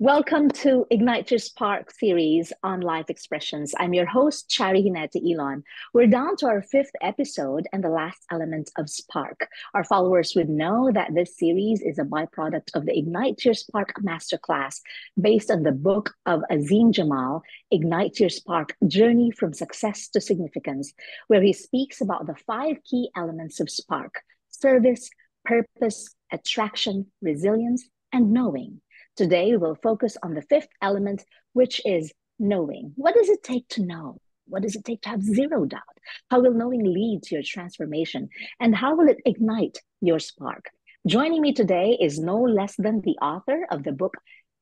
Welcome to Ignite Your Spark series on Life Expressions. I'm your host, Charie Ilon. We're down to our fifth episode and the last element of Spark. Our followers would know that this series is a byproduct of the Ignite Your Spark Masterclass based on the book of Azim Jamal, Ignite Your Spark, Journey from Success to Significance, where he speaks about the five key elements of Spark: service, purpose, attraction, resilience, and knowing. Today, we will focus on the fifth element, which is knowing. What does it take to know? What does it take to have zero doubt? How will knowing lead to your transformation? And how will it ignite your spark? Joining me today is no less than the author of the book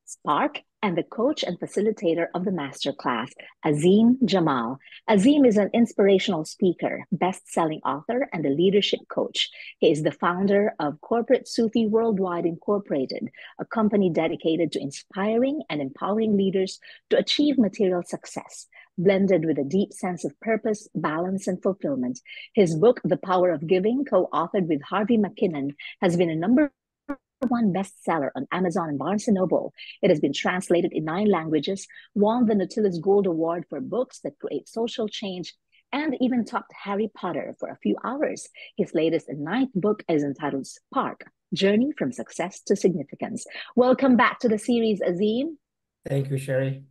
Spark and the coach and facilitator of the masterclass, Azim Jamal. Azim is an inspirational speaker, best-selling author, and a leadership coach. He is the founder of Corporate Sufi Worldwide Incorporated, a company dedicated to inspiring and empowering leaders to achieve material success, blended with a deep sense of purpose, balance, and fulfillment. His book, The Power of Giving, co-authored with Harvey McKinnon, has been a number one bestseller on Amazon and Barnes& Noble. It has been translated in 9 languages, won the Nautilus Gold Award for books that create social change, and even topped Harry Potter for a few hours. His latest and ninth book is entitled Spark, Journey from Success to Significance. Welcome back to the series, Azim. Thank you, Charie.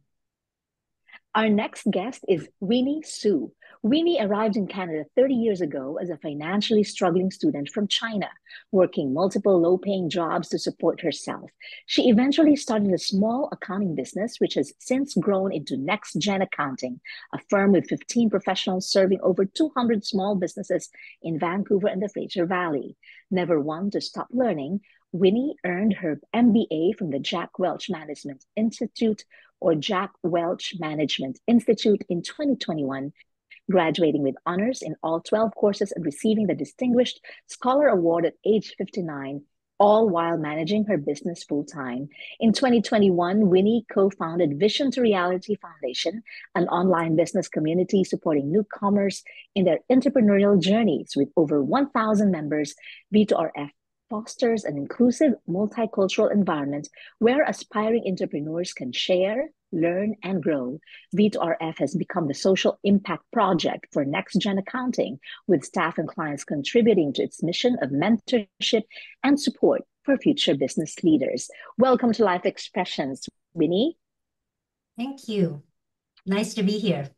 Our next guest is Winnie Su. Winnie arrived in Canada 30 years ago as a financially struggling student from China, working multiple low-paying jobs to support herself. She eventually started a small accounting business, which has since grown into Next Gen Accounting, a firm with 15 professionals serving over 200 small businesses in Vancouver and the Fraser Valley. Never one to stop learning, Winnie earned her MBA from the Jack Welch Management Institute, or Jack Welch Management Institute, in 2021, graduating with honors in all 12 courses and receiving the Distinguished Scholar Award at age 59, all while managing her business full-time. In 2021, Winnie co-founded Vision to Reality Foundation, an online business community supporting newcomers in their entrepreneurial journeys. With over 1,000 members, V2RF fosters an inclusive, multicultural environment where aspiring entrepreneurs can share, learn, and grow. V2RF has become the social impact project for Next Gen Accounting, with staff and clients contributing to its mission of mentorship and support for future business leaders. Welcome to Life Expressions, Winnie. Thank you. Nice to be here.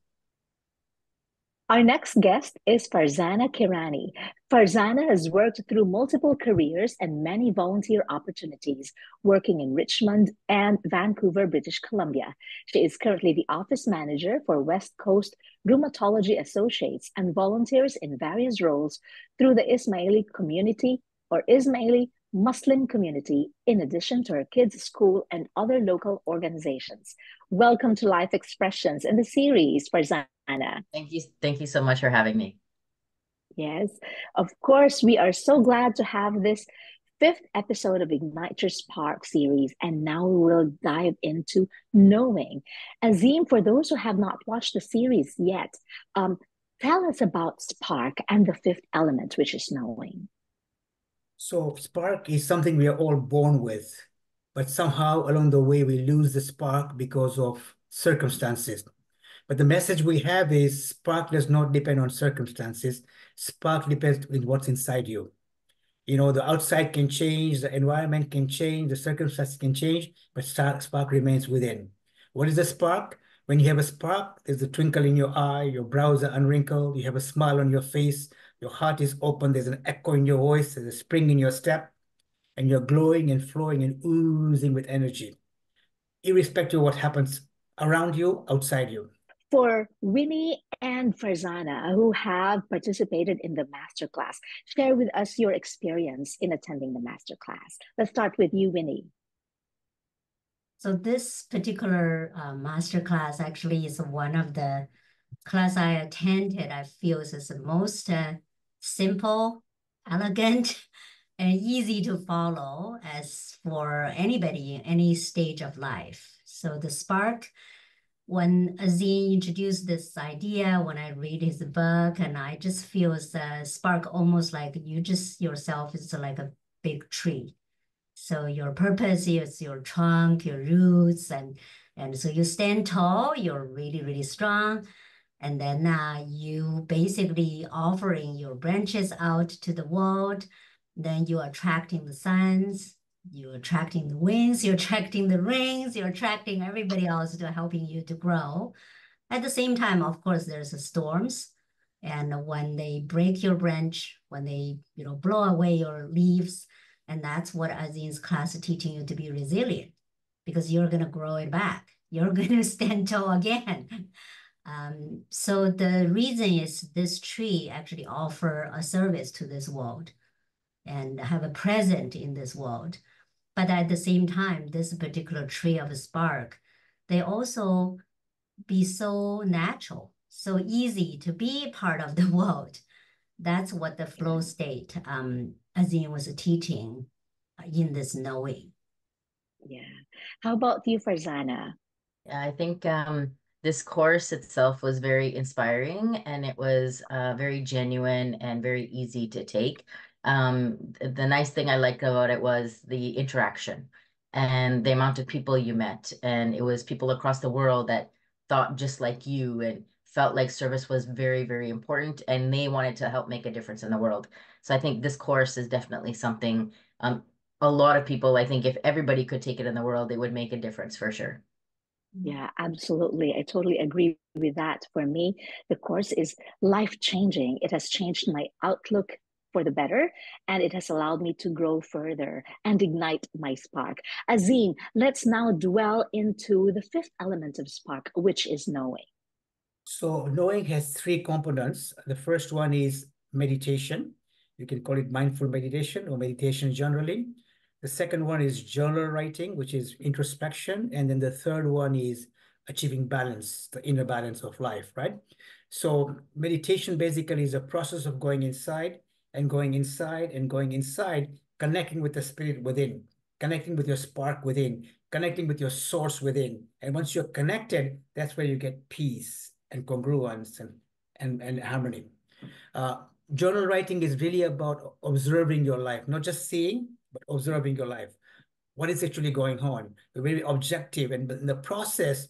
Our next guest is Farzana Kherani. Farzana has worked through multiple careers and many volunteer opportunities, working in Richmond and Vancouver, British Columbia. She is currently the office manager for West Coast Rheumatology Associates and volunteers in various roles through the Ismaili community or Ismaili Muslim community, in addition to her kids' school and other local organizations. Welcome to Life Expressions in the series, Farzana. Thank you so much for having me. Yes, of course, we are so glad to have this fifth episode of Ignite Your Spark series, and now we will dive into knowing. Azim, for those who have not watched the series yet, tell us about Spark and the fifth element, which is knowing. So spark is something we are all born with, but somehow along the way we lose the spark because of circumstances. But the message we have is spark does not depend on circumstances. Spark depends on what's inside you. You know, the outside can change, the environment can change, the circumstances can change, but spark remains within. What is the spark? When you have a spark, there's a twinkle in your eye, your brows are unwrinkled, you have a smile on your face, your heart is open, there's an echo in your voice, there's a spring in your step, and you're glowing and flowing and oozing with energy, irrespective of what happens around you, outside you. For Winnie and Farzana, who have participated in the masterclass, share with us your experience in attending the masterclass. Let's start with you, Winnie. So this particular masterclass actually is one of the class I attended. I feel is the most simple, elegant, and easy to follow as for anybody in any stage of life. So the spark, when Azim introduced this idea, when I read his book, and I just feel it's a spark, almost like you just yourself is like a big tree. So your purpose is your trunk, your roots, and so you stand tall, you're really, really strong. And then you basically offering your branches out to the world. Then you're attracting the suns, you're attracting the winds, you're attracting the rains, you're attracting everybody else to helping you to grow. At the same time, of course, there's storms. And when they break your branch, when they, blow away your leaves, and that's what Azim's class is teaching you to be resilient, because you're going to grow it back. You're going to stand tall again. So the reason is this tree actually offer a service to this world and have a present in this world. But at the same time, this particular tree of spark, they also be so natural, so easy to be part of the world. That's what the flow state Azim was teaching in this knowing. Yeah. How about you, Farzana? Yeah, I think this course itself was very inspiring, and it was very genuine and very easy to take. The nice thing I liked about it was the interaction and the amount of people you met. And it was people across the world that thought just like you and felt like service was very, very important, and they wanted to help make a difference in the world. So I think this course is definitely something a lot of people, I think if everybody could take it in the world, it would make a difference for sure. Yeah, absolutely. I totally agree with that. For me, the course is life-changing. It has changed my outlook for the better, and it has allowed me to grow further and ignite my spark. Azim, let's now dwell into the fifth element of spark, which is knowing. So knowing has three components. The first one is meditation. You can call it mindful meditation or meditation generally. The second one is journal writing, which is introspection. And then the third one is achieving balance, the inner balance of life, right? So meditation basically is a process of going inside and going inside and going inside, connecting with the spirit within, connecting with your spark within, connecting with your source within. And once you're connected, that's where you get peace and congruence and harmony. Journal writing is really about observing your life, not just seeing, but observing your life. What is actually going on? You're very objective. And in the process,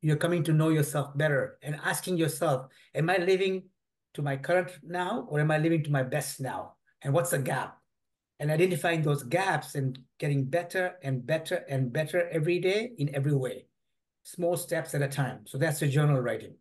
you're coming to know yourself better and asking yourself, am I living to my current now, or am I living to my best now? And what's the gap? And identifying those gaps and getting better and better and better every day in every way, small steps at a time. So that's the journal writing.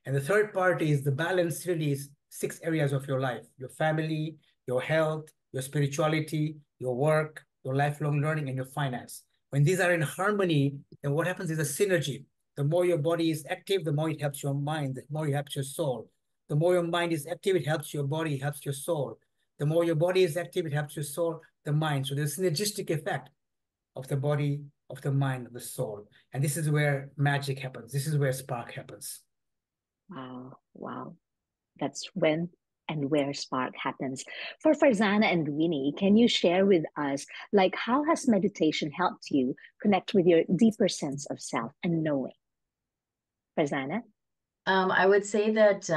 And the third part is the balance really is 6 areas of your life: your family, your health, your spirituality, your work, your lifelong learning, and your finance. When these are in harmony, then what happens is a synergy. The more your body is active, the more it helps your mind, the more it helps your soul. The more your mind is active, it helps your body, it helps your soul. The more your body is active, it helps your soul, the mind. So there's a synergistic effect of the body, of the mind, of the soul. And this is where magic happens. This is where spark happens. Wow, wow. That's when and where spark happens. For Farzana and Winnie, can you share with us, like, how has meditation helped you connect with your deeper sense of self and knowing? Farzana? I would say that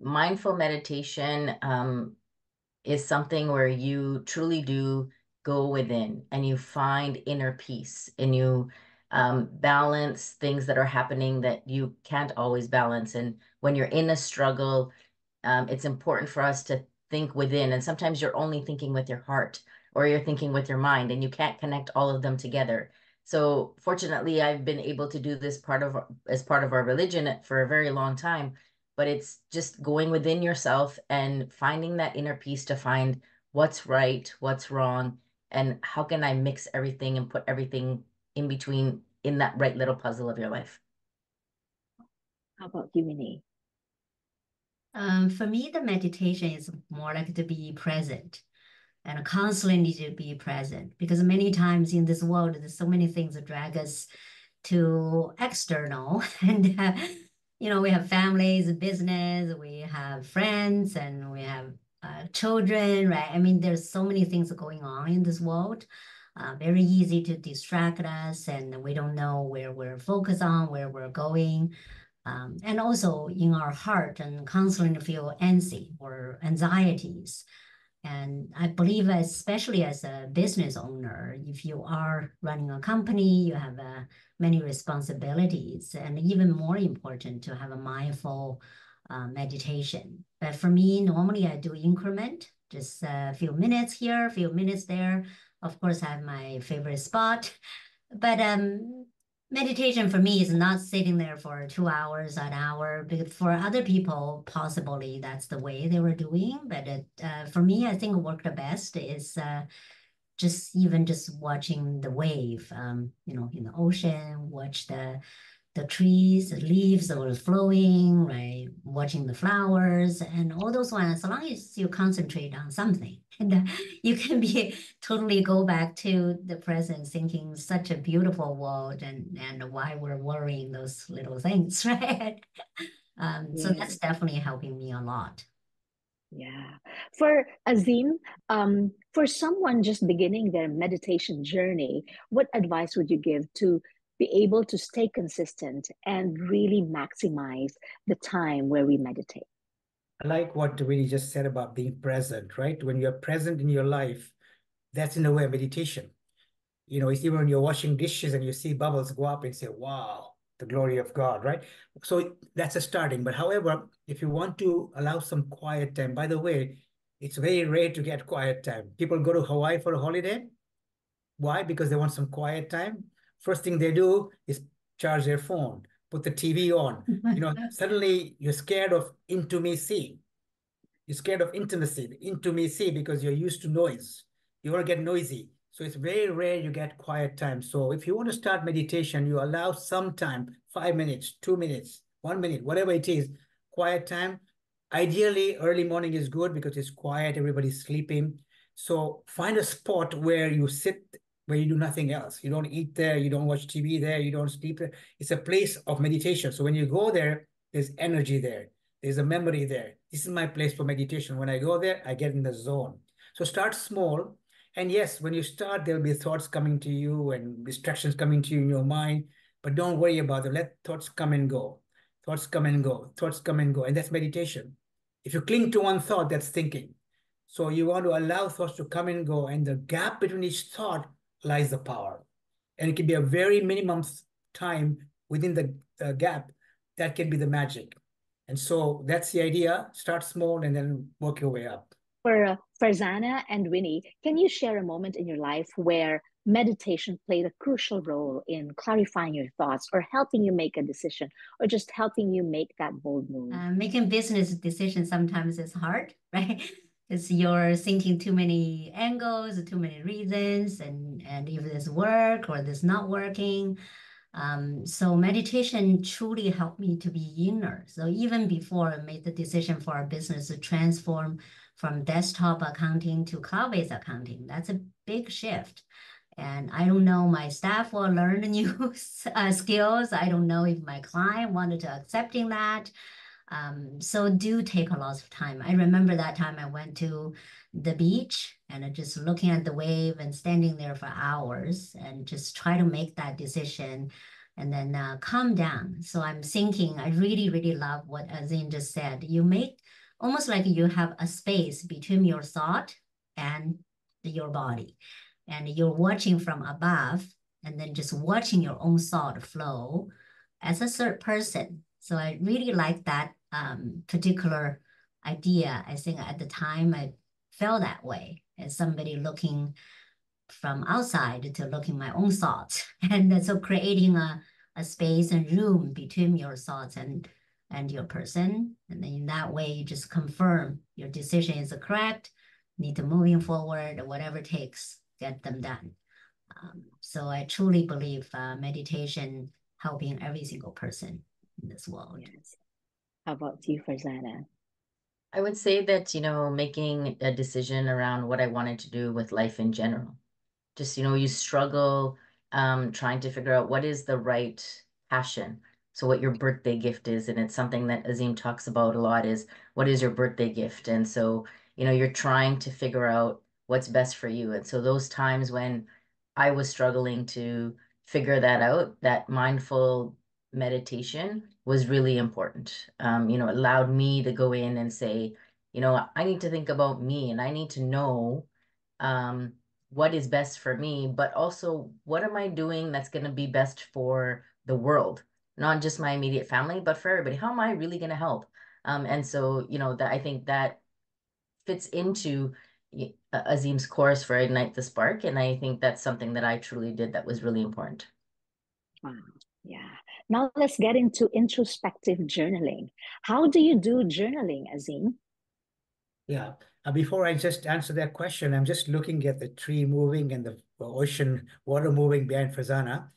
mindful meditation is something where you truly do go within and you find inner peace, and you balance things that are happening that you can't always balance. And when you're in a struggle, it's important for us to think within. And sometimes you're only thinking with your heart, or you're thinking with your mind, and you can't connect all of them together. So fortunately, I've been able to do this as part of our religion for a very long time. But it's just going within yourself and finding that inner peace to find what's right, what's wrong, and how can I mix everything and put everything in between in that right little puzzle of your life. How about you, Winnie? For me, the meditation is more like to be present and constantly need to be present, because many times in this world, there's so many things that drag us to external and we have families, business, we have friends, and we have children, right? I mean, there's so many things going on in this world. Very easy to distract us, and we don't know where we're focused on, where we're going. And also in our heart, and constantly feel anxiety or anxieties. And I believe, especially as a business owner, if you are running a company, you have many responsibilities, and even more important to have a mindful meditation. But for me, normally I do increment, just a few minutes here, a few minutes there. Of course, I have my favorite spot, but meditation for me is not sitting there for 2 hours, an hour. But for other people, possibly that's the way they were doing. But for me, I think worked the best is just watching the wave, in the ocean, watch the trees, the leaves overflowing, right? Watching the flowers and all those ones, as long as you concentrate on something, and you can be totally go back to the present, thinking such a beautiful world and why we're worrying those little things, right? So that's definitely helping me a lot. Yeah. For Azim, for someone just beginning their meditation journey, what advice would you give to be able to stay consistent and really maximize the time where we meditate? I like what Winnie just said about being present, right? When you're present in your life, that's in a way meditation. It's even when you're washing dishes and you see bubbles go up and say, wow, the glory of God, right? So that's a starting. But however, if you want to allow some quiet time, by the way, it's very rare to get quiet time. People go to Hawaii for a holiday. Why? Because they want some quiet time. First thing they do is charge their phone, put the TV on. Suddenly you're scared of intimacy. You're scared of intimacy because you're used to noise. You want to get noisy. So it's very rare you get quiet time. So if you want to start meditation, you allow some time, 5 minutes, 2 minutes, 1 minute, whatever it is, quiet time. Ideally, early morning is good because it's quiet, everybody's sleeping. So find a spot where you sit, where you do nothing else. You don't eat there, you don't watch TV there, you don't sleep there. It's a place of meditation. So when you go there, there's energy there. There's a memory there. This is my place for meditation. When I go there, I get in the zone. So start small. And yes, when you start, there'll be thoughts coming to you and distractions coming to you in your mind. But don't worry about them. Let thoughts come and go. Thoughts come and go. Thoughts come and go. And that's meditation. If you cling to one thought, that's thinking. So you want to allow thoughts to come and go. And the gap between each thought lies the power. And it can be a very minimum time within the gap. That can be the magic. And so that's the idea. Start small and then work your way up. For Farzana and Winnie, can you share a moment in your life where meditation played a crucial role in clarifying your thoughts or helping you make a decision or just helping you make that bold move? Making business decisions sometimes is hard, right? Because you're thinking too many angles, too many reasons, and if this work or this not working. So meditation truly helped me to be inner. So even before I made the decision for our business to transform from desktop accounting to cloud-based accounting, that's a big shift. And I don't know, my staff will learn new skills. I don't know if my client wanted to accepting that. So do take a lot of time. I remember that time I went to the beach and just looking at the wave and standing there for hours and just try to make that decision and then calm down. So I'm thinking, I really, really love what Azim just said. You make almost like you have a space between your thought and your body. And you're watching from above and then just watching your own thought flow as a third person. So I really like that particular idea. I think at the time I felt that way as somebody looking from outside to looking my own thoughts. And so creating a space and room between your thoughts and your person. And then in that way, you just confirm your decision is correct, need to moving forward, whatever it takes, get them done. So I truly believe meditation helping every single person in this world. Yes. How about you, Farzana? I would say that, making a decision around what I wanted to do with life in general. Just, you struggle trying to figure out what is the right passion. So what your birthday gift is, and it's something that Azim talks about a lot is what is your birthday gift? And so, you're trying to figure out what's best for you. And so those times when I was struggling to figure that out, that mindful meditation was really important. It allowed me to go in and say, I need to think about me, and I need to know what is best for me, but also what am I doing that's going to be best for the world, not just my immediate family, but for everybody. How am I really going to help? And so, that I think that fits into Azim's course for Ignite the Spark. And I think that's something that I truly did that was really important. Wow. Yeah. Now let's get into introspective journaling. How do you do journaling, Azim? Yeah. Before I just answer that question, I'm just looking at the tree moving and the ocean water moving behind Farzana.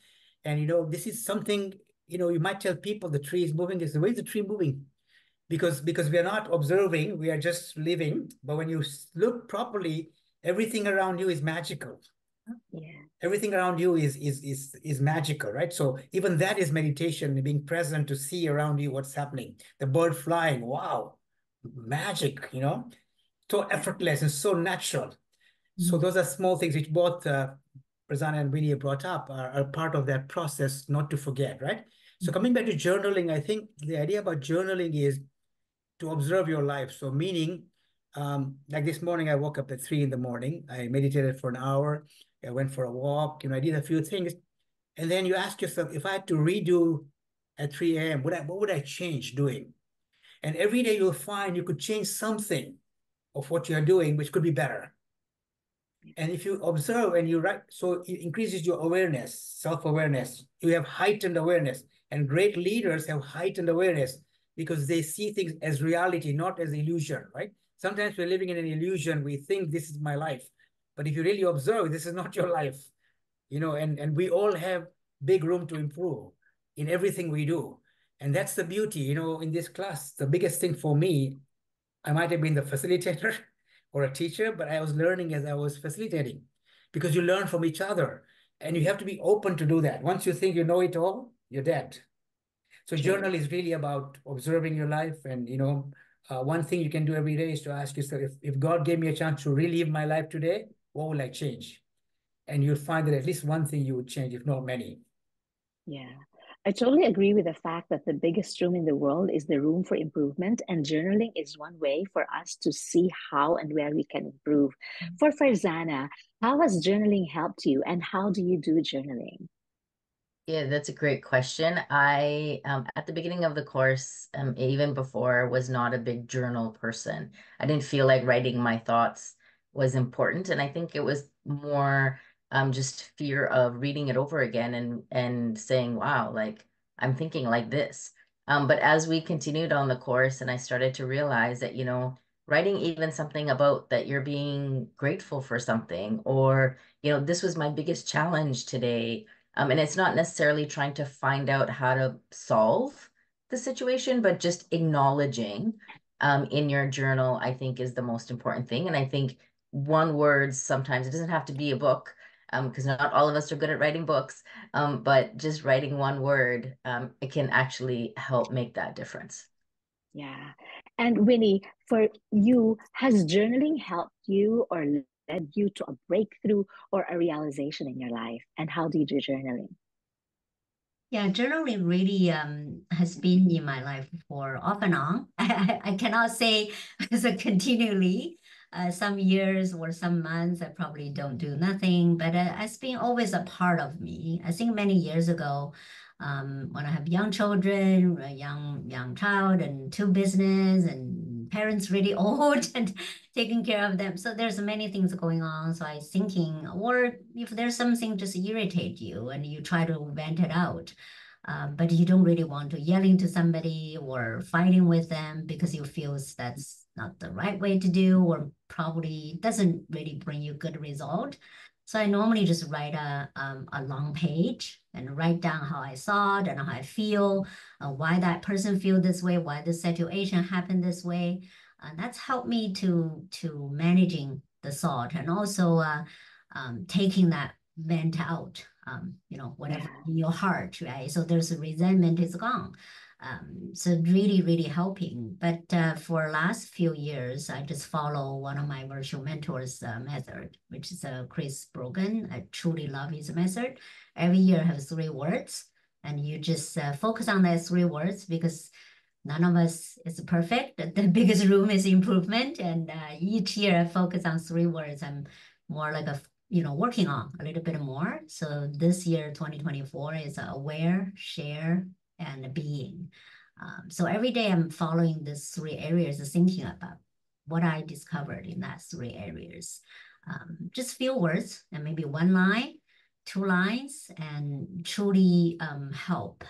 And, this is something, you might tell people the tree is moving. Is the way the tree moving? Because we are not observing, we are just living. But when you look properly, everything around you is magical. Yeah. Everything around you is magical, right? So even that is meditation, being present to see around you what's happening. The bird flying, wow, magic, so effortless and so natural. So those are small things which both Prasanna and Winnie brought up are part of that process not to forget, right? So coming back to journaling, I think the idea about journaling is to observe your life. So meaning, like this morning, I woke up at 3 in the morning. I meditated for an hour. I went for a walk. I did a few things. And then you ask yourself, if I had to redo at 3 a.m., what would I change doing? And every day you'll find you could change something of what you're doing, which could be better. And if you observe and you write, so it increases your awareness, self-awareness. You have heightened awareness. And great leaders have heightened awareness because they see things as reality, not as illusion, right? Sometimes we're living in an illusion. We think this is my life. But if you really observe, this is not your life. And we all have big room to improve in everything we do. And that's the beauty, in this class. The biggest thing for me, I might have been the facilitator or a teacher, but I was learning as I was facilitating because you learn from each other and you have to be open to do that. Once you think you know it all, you're dead. So True. journal is really about observing your life. And, one thing you can do every day is to ask yourself, if God gave me a chance to relive my life today, what will I change? And you'll find that at least one thing you would change, if not many. Yeah, I totally agree with the fact that the biggest room in the world is the room for improvement, and journaling is one way for us to see how and where we can improve. For Farzana, how has journaling helped you, and how do you do journaling? Yeah, that's a great question. I, at the beginning of the course, even before, was not a big journal person. I didn't feel like writing my thoughts was important, and I think it was more just fear of reading it over again and saying, "Wow, like I'm thinking like this." But as we continued on the course, and I started to realize that, writing even something about that you're being grateful for something, or this was my biggest challenge today. And it's not necessarily trying to find out how to solve the situation, but just acknowledging in your journal, I think is the most important thing. And I think one word sometimes, it doesn't have to be a book, because not all of us are good at writing books, but just writing one word, it can actually help make that difference. Yeah. And Winnie, for you, has journaling helped you or led you to a breakthrough or a realization in your life? And how do you do journaling? Yeah, journaling really has been in my life for off and on. I cannot say as a continually. Some years or some months I probably don't do nothing, but it's been always a part of me. I think many years ago, when I have young children, a young child, and two business, and parents really old, and taking care of them. So there's many things going on. So I was thinking, or if there's something just irritate you and you try to vent it out, but you don't really want to yelling to somebody or fighting with them because you feel that's not the right way to do, or probably doesn't really bring you good result. So I normally just write a long page and write down how I saw it and how I feel, why that person feel this way, why the situation happened this way. That's helped me to managing the thought, and also taking that vent out, whatever Yeah. in your heart, right? So there's a resentment is gone. So really, really helping. But for last few years, I just follow one of my virtual mentors' method, which is Chris Brogan. I truly love his method. Every year have 3 words, and you just focus on those 3 words, because none of us is perfect. The biggest room is improvement. And each year I focus on 3 words I'm more like working on a little bit more. So this year, 2024, is aware, share, and being. So every day I'm following these 3 areas, thinking about what I discovered in that 3 areas. Just few words and maybe 1 line, 2 lines, and truly help.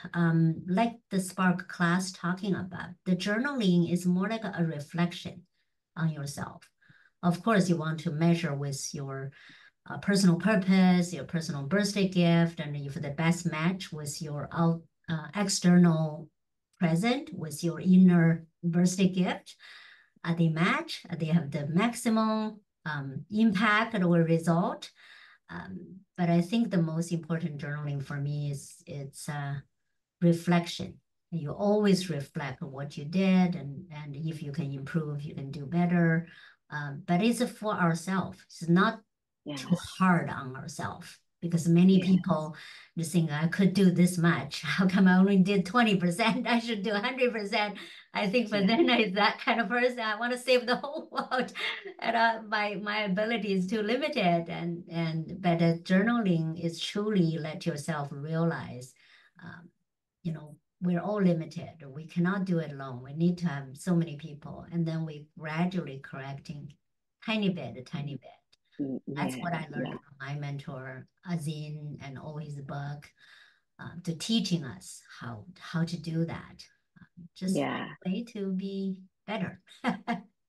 Like the Spark class talking about, the journaling is more like a reflection on yourself. Of course, you want to measure with your personal purpose, your personal birthday gift, and if the best match with your external present, with your inner birthday gift, they match, they have the maximum impact or result. But I think the most important journaling for me is it's reflection. You always reflect on what you did, and if you can improve, you can do better. But it's for ourselves. It's not too hard on ourselves, because many people just think I could do this much. How come I only did 20%? I should do 100%. I think for then I'm that kind of person. I want to save the whole world, and my ability is too limited. But journaling is truly let yourself realize, we're all limited. We cannot do it alone. We need to have so many people, and then we gradually correcting, tiny bit, tiny bit. That's what I learned from my mentor, Azim, and all his book, to teaching us how to do that. Just a way to be better.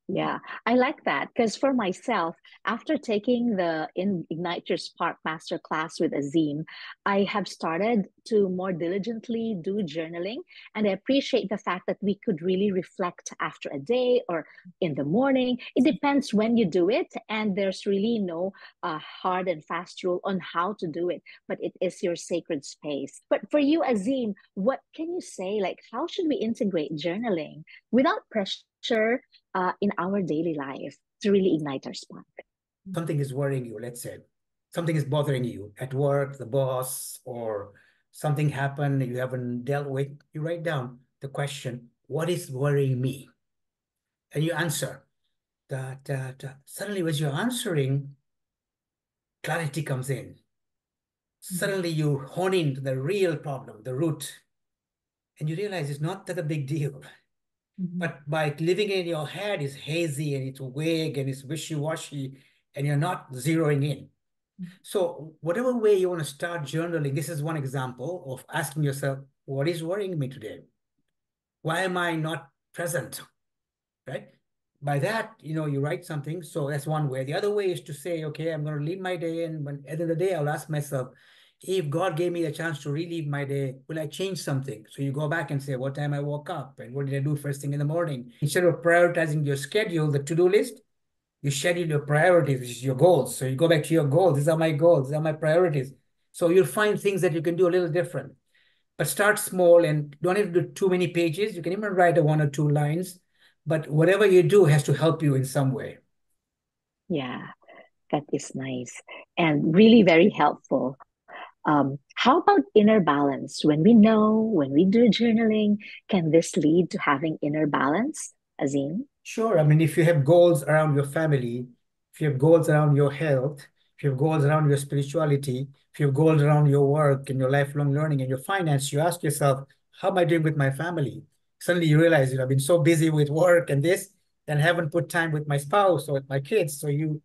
Yeah, I like that, because for myself, after taking the Ignite Your Spark Masterclass with Azim, I have started to more diligently do journaling. And I appreciate the fact that we could really reflect after a day or in the morning. It depends when you do it. And there's really no hard and fast rule on how to do it, but it is your sacred space. But for you, Azim, what can you say? Like, how should we integrate journaling without pressure in our daily life to really ignite our spark? Something is worrying you, let's say. Something is bothering you at work, the boss, or something happened you haven't dealt with. You write down the question, what is worrying me? And you answer. Suddenly, as you're answering, clarity comes in. Suddenly, you hone into the real problem, the root, and you realize it's not that a big deal. But by living in your head, it's hazy and it's vague and it's wishy-washy, and you're not zeroing in. So whatever way you want to start journaling, this is one example of asking yourself, what is worrying me today? Why am I not present? Right? By that, you write something. So that's one way. The other way is to say, okay, I'm going to leave my day. And at the end of the day, I'll ask myself, if God gave me a chance to relive my day, will I change something? So you go back and say, what time I woke up and what did I do first thing in the morning? Instead of prioritizing your schedule, the to-do list, you schedule your priorities, which is your goals. So you go back to your goals. These are my goals. These are my priorities. So you'll find things that you can do a little different. But start small and don't have to do too many pages. You can even write 1 or 2 lines. But whatever you do has to help you in some way. Yeah, that is nice and really very helpful. How about inner balance? When we do journaling, can this lead to having inner balance, Azim? Sure. I mean, if you have goals around your family, if you have goals around your health, if you have goals around your spirituality, if you have goals around your work and your lifelong learning and your finance, you ask yourself, how am I doing with my family? Suddenly you realize, I've been so busy with work and this, and haven't put time with my spouse or with my kids. So you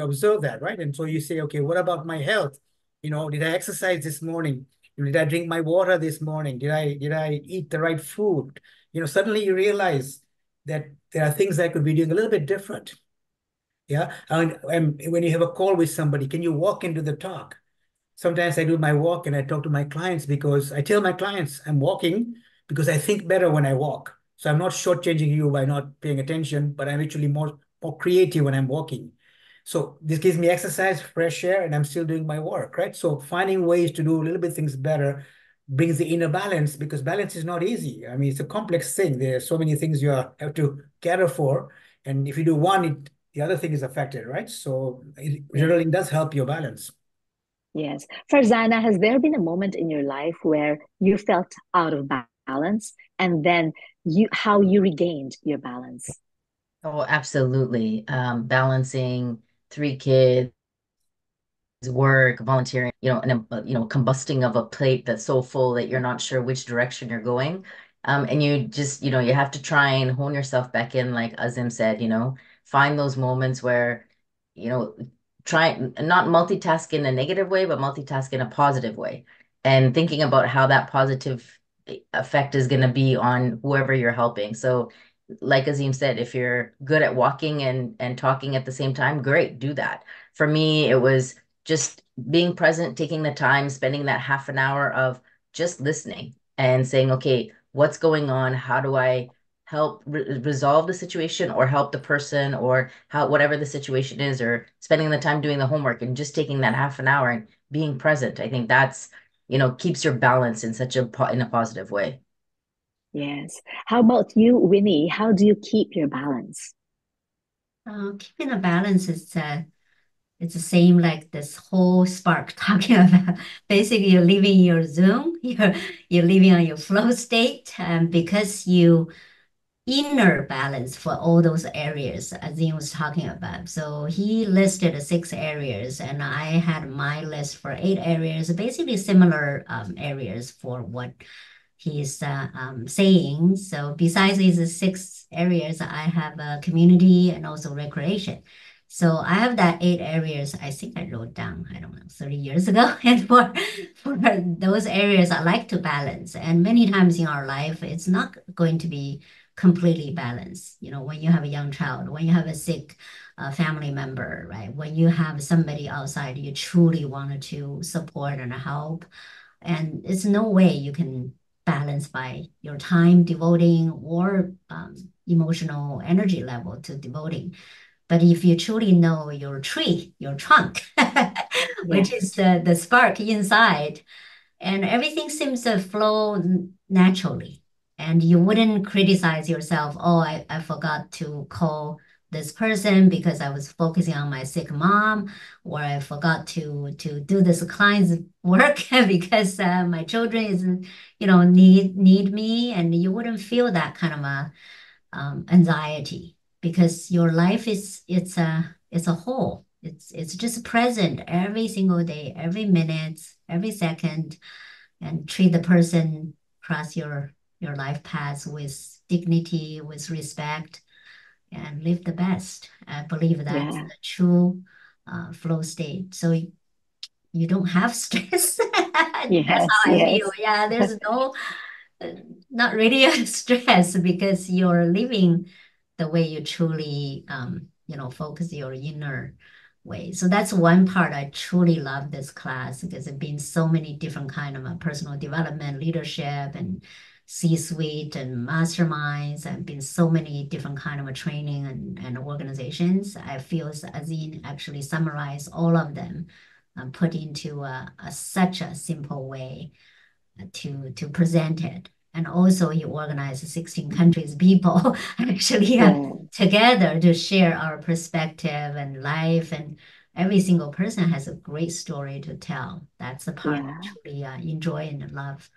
observe that, right? And so you say, okay, what about my health? Did I exercise this morning? Did I drink my water this morning? Did I eat the right food? Suddenly you realize that there are things I could be doing a little bit different. Yeah. And when you have a call with somebody, can you walk into the talk? Sometimes I do my walk and I talk to my clients because I tell my clients I'm walking because I think better when I walk. So I'm not shortchanging you by not paying attention, but I'm actually more creative when I'm walking. So this gives me exercise, fresh air, and I'm still doing my work, right? So finding ways to do a little bit things better brings the inner balance, because balance is not easy. I mean, it's a complex thing. There are so many things you have to cater for. And if you do one, the other thing is affected, right? So journaling does help your balance. Yes. Farzana, has there been a moment in your life where you felt out of balance, and then how you regained your balance. Oh, absolutely. Balancing 3 kids, work, volunteering, and combusting of a plate that's so full that you're not sure which direction you're going. And you just, you have to try and hone yourself back in, like Azim said, find those moments where, you know, try not multitask in a negative way, but multitask in a positive way. And thinking about how that positive effect is going to be on whoever you're helping. So, like Azim said, if you're good at walking and talking at the same time, great, do that. For me, it was just being present, taking the time, spending that half an hour of just listening and saying, okay, what's going on? How do I help resolve the situation or help the person or whatever the situation is, or spending the time doing the homework and just taking that half an hour and being present. I think that's, keeps your balance in in a positive way. Yes. How about you, Winnie? How do you keep your balance? Keeping a balance is it's the same like this whole spark talking about. Basically, you're living your zone, you're living on your flow state, and because you inner balance for all those areas Azim was talking about. So he listed 6 areas, and I had my list for 8 areas, basically similar areas for what he's saying. So besides these 6 areas, I have a community and also recreation. So I have that 8 areas. I think I wrote down, I don't know, 30 years ago. And for those areas, I like to balance. And many times in our life, it's not going to be completely balanced. When you have a young child, when you have a sick family member, right? When you have somebody outside you truly wanted to support and help. And it's no way you can balance by your time devoting or emotional energy level to devoting. But if you truly know your tree, your trunk, which is the spark inside, and everything seems to flow naturally. And you wouldn't criticize yourself, oh, I forgot to call this person because I was focusing on my sick mom, or I forgot to do this client's work because my children is, need me. And you wouldn't feel that kind of a anxiety, because your life it's a whole. It's just present every single day, every minute, every second, and treat the person across your life path with dignity, with respect, and live the best. I believe that's Yeah. the true flow state. So you don't have stress. That's Yes. how I feel. Yes. Yeah, there's not really a stress because you're living the way you truly, focus your inner way. So that's one part I truly love this class, because it's been so many different kind of personal development, leadership, and C-suite and masterminds, and been so many different kind of a training and organizations. I feel Azim actually summarized all of them, put into such a simple way to present it. And also he organized 16 countries people actually Yeah. together to share our perspective and life. And every single person has a great story to tell. That's the part I Yeah. truly enjoy and love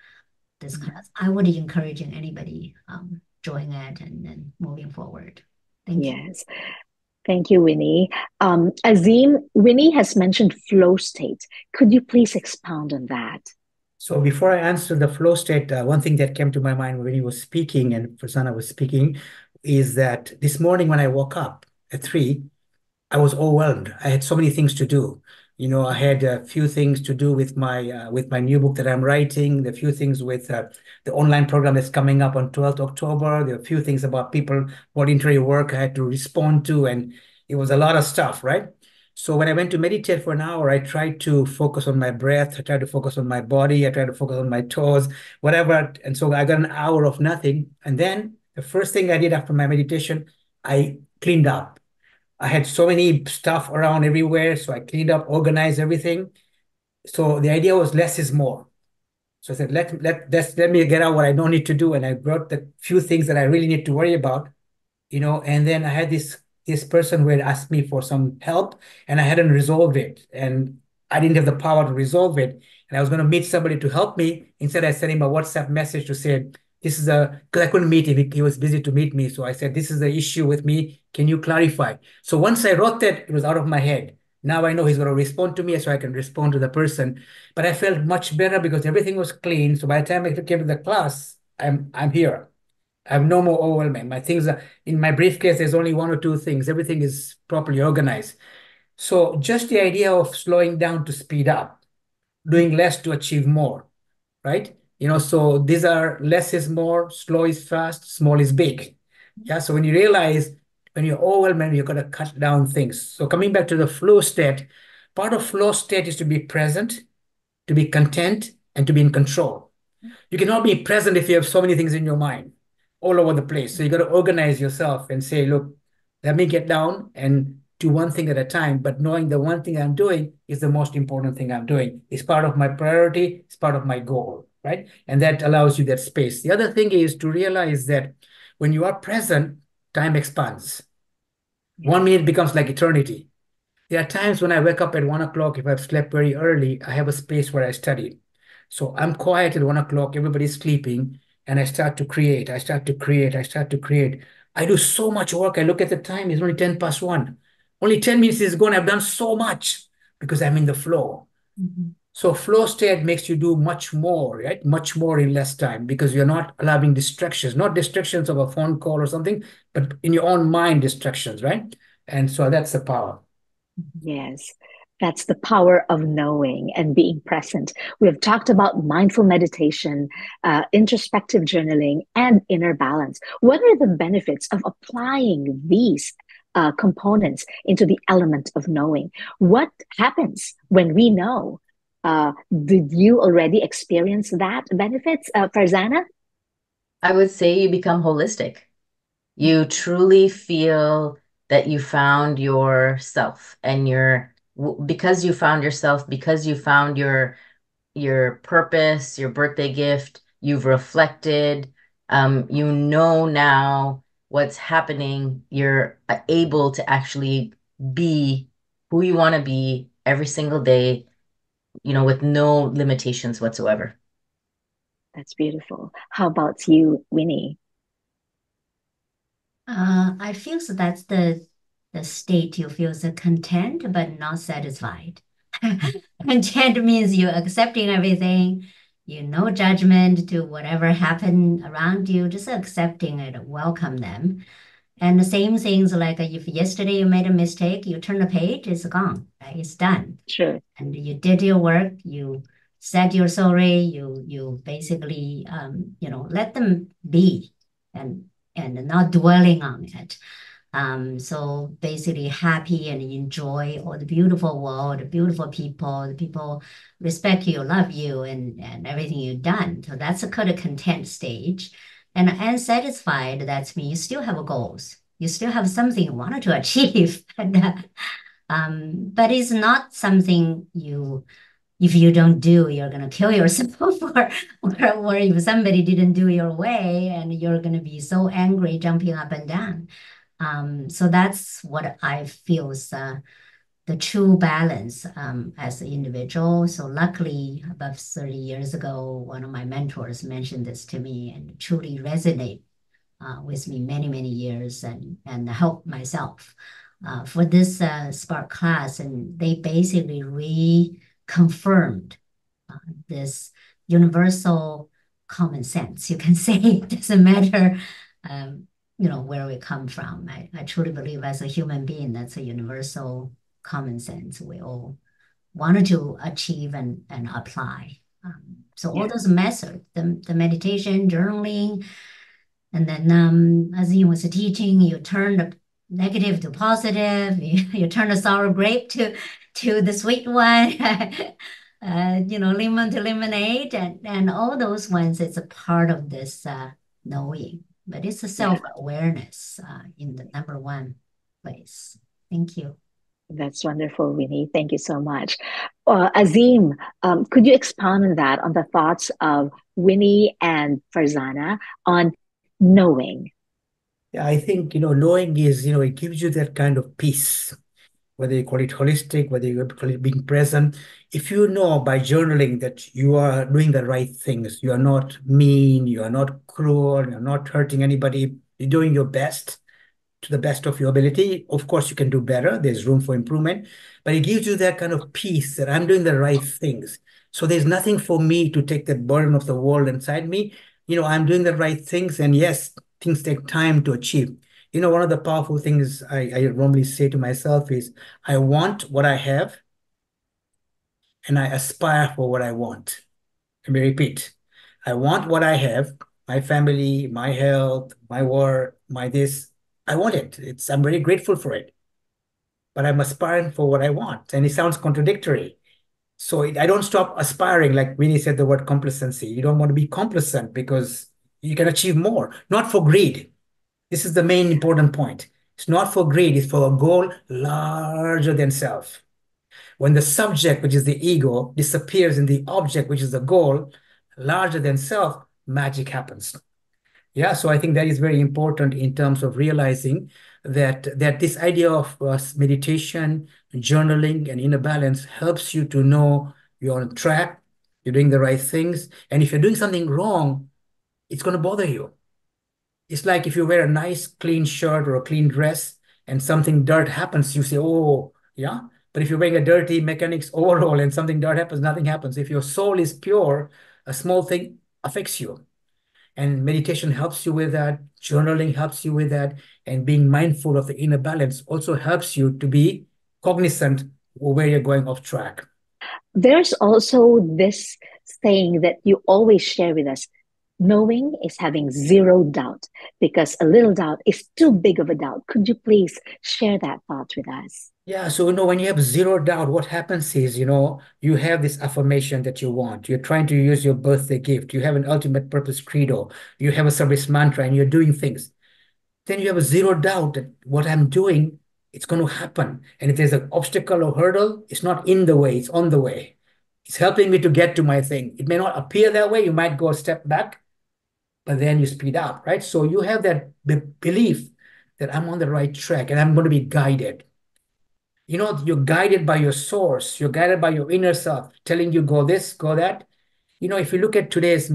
this class. I would encourage anybody join it and then moving forward. Thank you. Yes. Thank you, Winnie. Azim, Winnie has mentioned flow state. Could you please expound on that? So before I answer the flow state, one thing that came to my mind when he was speaking and Farzana was speaking is that this morning when I woke up at 3, I was overwhelmed. I had so many things to do. I had a few things to do with my new book that I'm writing, the few things with the online program that's coming up on 12th October. There are a few things about people, voluntary work I had to respond to, and it was a lot of stuff, right? So when I went to meditate for an hour, I tried to focus on my breath. I tried to focus on my body. I tried to focus on my toes, whatever. And so I got an hour of nothing. And then the first thing I did after my meditation, I cleaned up. I had so many stuff around everywhere, so I cleaned up, organized everything. So the idea was less is more. So I said, let me get out what I don't need to do, and I brought the few things that I really need to worry about, And then I had this person who had asked me for some help, and I hadn't resolved it, and I didn't have the power to resolve it, and I was going to meet somebody to help me. Instead, I sent him a WhatsApp message to say, This is because I couldn't meet him. He was busy to meet me. So I said, this is the issue with me. Can you clarify? So once I wrote that, it was out of my head. Now I know he's going to respond to me so I can respond to the person. But I felt much better because everything was clean. So by the time I came to the class, I'm here. I have no more overwhelming. My things are in my briefcase, there's only one or two things. Everything is properly organized. So just the idea of slowing down to speed up, doing less to achieve more, right? So these are less is more, slow is fast, small is big. Yeah. So when you realize when you're overwhelmed, you're going to cut down things. So coming back to the flow state, part of flow state is to be present, to be content, and to be in control. You cannot be present if you have so many things in your mind all over the place. So you got to organize yourself and say, look, let me get down and do one thing at a time. But knowing the one thing I'm doing is the most important thing I'm doing. It's part of my priority. It's part of my goal, right? And that allows you that space. The other thing is to realize that when you are present, time expands. 1 minute becomes like eternity. There are times when I wake up at 1 o'clock, if I've slept very early, I have a space where I study. So I'm quiet at 1 o'clock, everybody's sleeping, and I start to create. I start to create. I start to create. I do so much work. I look at the time, it's only 10 past 1. Only 10 minutes is gone. I've done so much because I'm in the flow. So flow state makes you do much more, right? Much more in less time because you're not allowing distractions, not distractions of a phone call or something, but in your own mind distractions, right? And so that's the power. Yes, that's the power of knowing and being present. We have talked about mindful meditation, introspective journaling, and inner balance. What are the benefits of applying these components into the element of knowing? What happens when we know? Did you already experience that benefits, Farzana? I would say you become holistic. You truly feel that you found yourself and because you found yourself, because you found your purpose, your birthday gift, you've reflected, you know now what's happening, you're able to actually be who you want to be every single day, with no limitations whatsoever. That's beautiful. How about you, Winnie? I feel so that's the state you feel so content but not satisfied. Content means you're accepting everything, no judgment to whatever happened around you, just accepting it, welcome them. And the same things like if yesterday you made a mistake, you turn the page, it's gone, right? It's done. Sure. And you did your work, you said you're sorry, you basically let them be and not dwelling on it. So basically happy and enjoy all the beautiful world, the beautiful people, the people respect you, love you, and everything you've done. So that's a kind of content stage. And unsatisfied, that's mean you still have goals. You still have something you wanted to achieve. But it's not something if you don't do, you're going to kill yourself or if somebody didn't do your way and you're going to be so angry, jumping up and down. So that's what I feel is the true balance as an individual. So luckily, about 30 years ago, one of my mentors mentioned this to me and truly resonate with me many, many years and help myself for this Spark class. And they basically reconfirmed this universal common sense. You can say it doesn't matter where we come from. I truly believe as a human being, that's a universal common sense we all wanted to achieve and apply. So all those methods, the meditation, journaling, and then Azim was teaching, you turn the negative to positive, you turn the sour grape to the sweet one, lemon to lemonade, and all those ones, it's a part of this knowing. But it's a self-awareness in the number one place. Thank you. That's wonderful, Winnie. Thank you so much. Azim, could you expand on that, on the thoughts of Winnie and Farzana on knowing? Yeah, I think, knowing is, it gives you that kind of peace. whether you call it holistic, whether you call it being present. If you know by journaling that you are doing the right things, you are not mean, you are not cruel, you're not hurting anybody, you're doing your best to the best of your ability. Of course, you can do better. There's room for improvement, but it gives you that kind of peace that I'm doing the right things. So there's nothing for me to take the burden of the world inside me. I'm doing the right things. And yes, things take time to achieve. One of the powerful things I normally say to myself is, I want what I have and I aspire for what I want. Let me repeat. I want what I have, my family, my health, my work, my this. I want it. I'm very grateful for it. But I'm aspiring for what I want. And it sounds contradictory. So I don't stop aspiring, like Winnie said the word complacency. You don't want to be complacent because you can achieve more, not for greed. This is the main important point. It's not for greed, it's for a goal larger than self. When the subject, which is the ego, disappears in the object, which is the goal, larger than self, magic happens. Yeah, so I think that is very important in terms of realizing that this idea of meditation, journaling, and inner balance helps you to know you're on track, you're doing the right things, and if you're doing something wrong, it's going to bother you. It's like if you wear a nice clean shirt or a clean dress and something dirt happens, you say, oh, yeah. But if you're wearing a dirty mechanic's overall and something dirt happens, nothing happens. If your soul is pure, a small thing affects you. And meditation helps you with that. Journaling helps you with that. And being mindful of the inner balance also helps you to be cognizant where you're going off track. There's also this saying that you always share with us: knowing is having zero doubt, because a little doubt is too big of a doubt. Could you please share that thought with us? Yeah, so when you have zero doubt, what happens is, you have this affirmation that you want. You're trying to use your birthday gift. You have an ultimate purpose credo. You have a service mantra and you're doing things. Then you have a zero doubt that what I'm doing, it's going to happen. And if there's an obstacle or hurdle, it's not in the way, it's on the way. It's helping me to get to my thing. It may not appear that way. You might go a step back, but then you speed up, right? So you have that belief that I'm on the right track and I'm going to be guided. You're guided by your source. You're guided by your inner self, telling you go this, go that. If you look at today's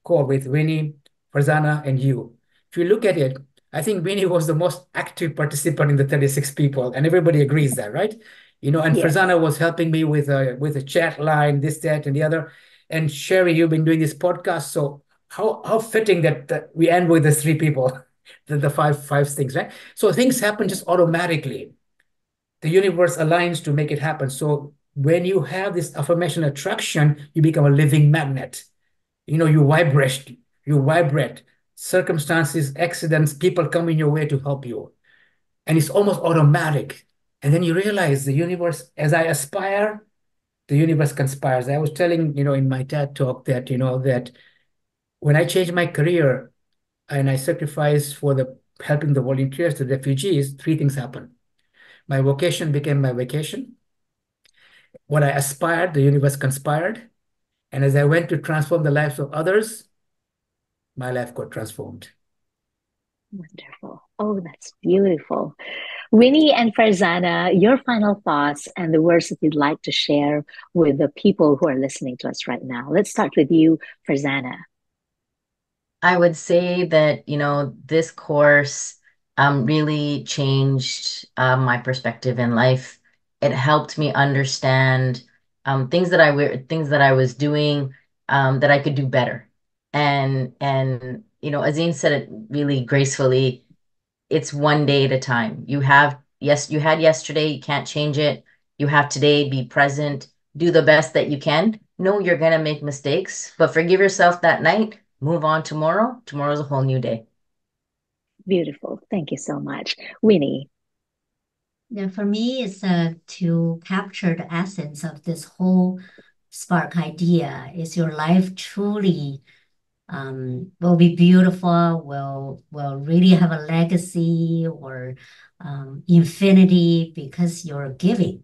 call with Winnie, Farzana, and you, if you look at it, I think Winnie was the most active participant in the 36 people, and everybody agrees that, right? And Yes. Farzana was helping me with a chat line, this, that, and the other. And Charie, you've been doing this podcast, so how fitting that we end with the three people, the five things, right? So things happen just automatically. The universe aligns to make it happen. So when you have this affirmation attraction, you become a living magnet. You vibrate. Circumstances, accidents, people come in your way to help you. And it's almost automatic. And then you realize the universe, as I aspire, the universe conspires. I was telling, in my TED talk that when I changed my career and I sacrificed for the helping the volunteers, the refugees, three things happened. My vocation became my vacation. What I aspired, the universe conspired. And as I went to transform the lives of others, my life got transformed. Wonderful. Oh, that's beautiful. Winnie and Farzana, your final thoughts and the words that you'd like to share with the people who are listening to us right now. Let's start with you, Farzana. I would say that, this course really changed my perspective in life. It helped me understand things that I was doing that I could do better. And Azim said it really gracefully. It's one day at a time. You had yesterday, you can't change it. You have today, be present, do the best that you can. Know you're gonna make mistakes, but forgive yourself that night. Move on tomorrow. Tomorrow's a whole new day. Beautiful. Thank you so much. Winnie. Yeah, for me, it's to capture the essence of this whole spark idea. Is your life truly will be beautiful, will really have a legacy or infinity because you're giving.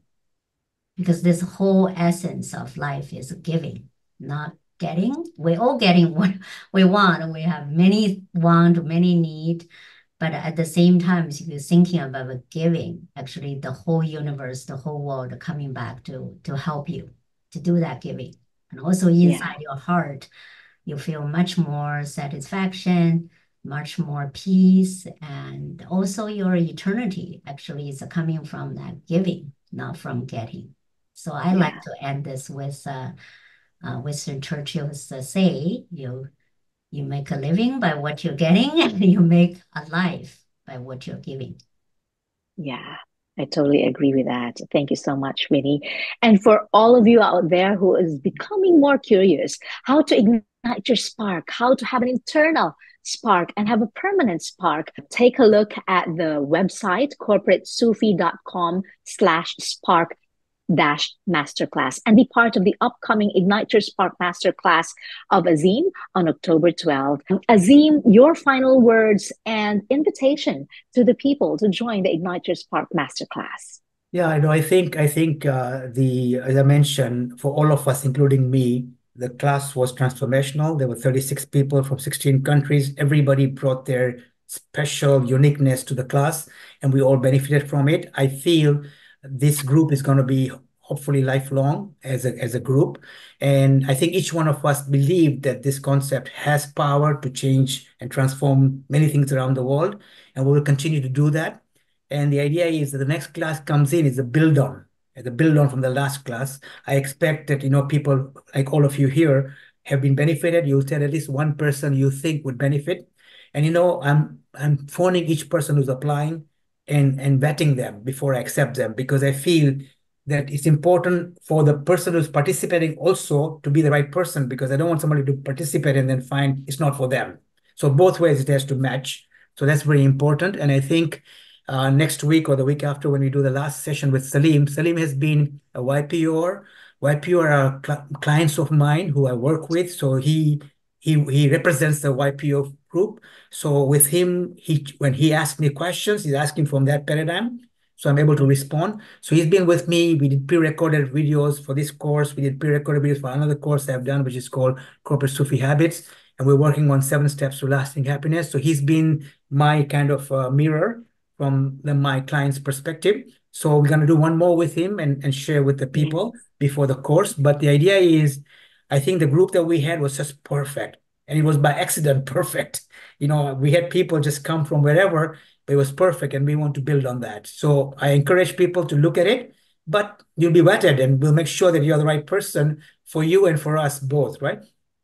Because this whole essence of life is giving, not getting. We're all getting what we want. We have many want, many need, But at the same time, if you're thinking about giving, actually the whole universe, the whole world coming back to help you to do that giving. And also inside your heart, you feel much more satisfaction, much more peace, and also your eternity actually is coming from that giving, not from getting. So I like to end this with Winston Churchill's say, you make a living by what you're getting, and you make a life by what you're giving. Yeah, I totally agree with that. Thank you so much, Winnie. And for all of you out there who is becoming more curious how to ignite your spark, how to have an internal spark and have a permanent spark, take a look at the website corporatesufi.com/spark masterclass and be part of the upcoming Ignite Your Spark Masterclass of Azim on October 12th. Azim, your final words and invitation to the people to join the Ignite Your Spark Masterclass. Yeah, I know. I think as I mentioned, for all of us, including me, the class was transformational. There were 36 people from 16 countries. Everybody brought their special uniqueness to the class, and we all benefited from it. I feel this group is going to be hopefully lifelong as a group. And I think each one of us believed that this concept has power to change and transform many things around the world, and we will continue to do that. And the idea is that the next class comes in is a build on, from the last class. I expect that, people like all of you here have been benefited. You'll tell at least one person you think would benefit. And, I'm phoning each person who's applying and vetting them before I accept them, because I feel that it's important for the person who's participating also to be the right person, because I don't want somebody to participate and then find it's not for them. So both ways it has to match. So that's very important. And I think next week or the week after, when we do the last session with Salim has been a YPOer. YPOer are clients of mine who I work with. So he represents the YPO group. So with him, when he asks me questions, he's asking from that paradigm. So I'm able to respond. So he's been with me. We did pre-recorded videos for this course. We did pre-recorded videos for another course I've done, which is called Corporate Sufi Habits. And we're working on 7 steps to lasting happiness. So he's been my kind of mirror from my client's perspective. So we're going to do one more with him and share with the people before the course. But the idea is, I think the group that we had was just perfect. And it was by accident perfect. We had people just come from wherever, but it was perfect. And we want to build on that. So I encourage people to look at it, but you'll be vetted and we'll make sure that you're the right person for you and for us both, right?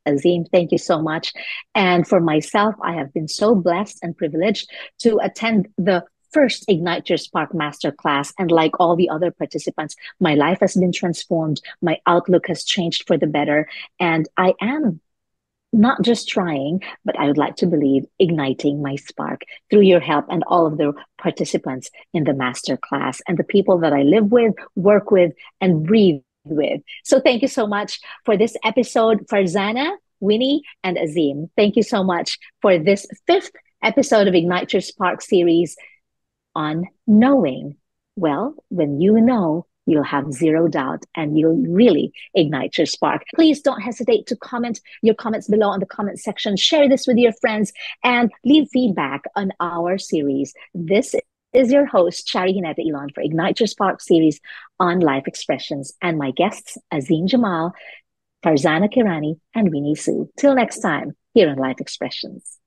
Azim, thank you so much. And for myself, I have been so blessed and privileged to attend the first Ignite Your Spark Masterclass. And like all the other participants, my life has been transformed. My outlook has changed for the better. And I am not just trying, but I would like to believe igniting my spark through your help and all of the participants in the masterclass and the people that I live with, work with, and breathe with. So thank you so much for this episode, Farzana, Winnie, and Azim. Thank you so much for this 5th episode of Ignite Your Spark series on knowing. Well, when you know, you'll have zero doubt and you'll really ignite your spark. Please don't hesitate to comment your comments below in the comment section. Share this with your friends and leave feedback on our series. This is your host, Charie Ilon, for Ignite Your Spark series on Life Expressions. And my guests, Azim Jamal, Farzana Kherani, and Winnie Su. Till next time, here on Life Expressions.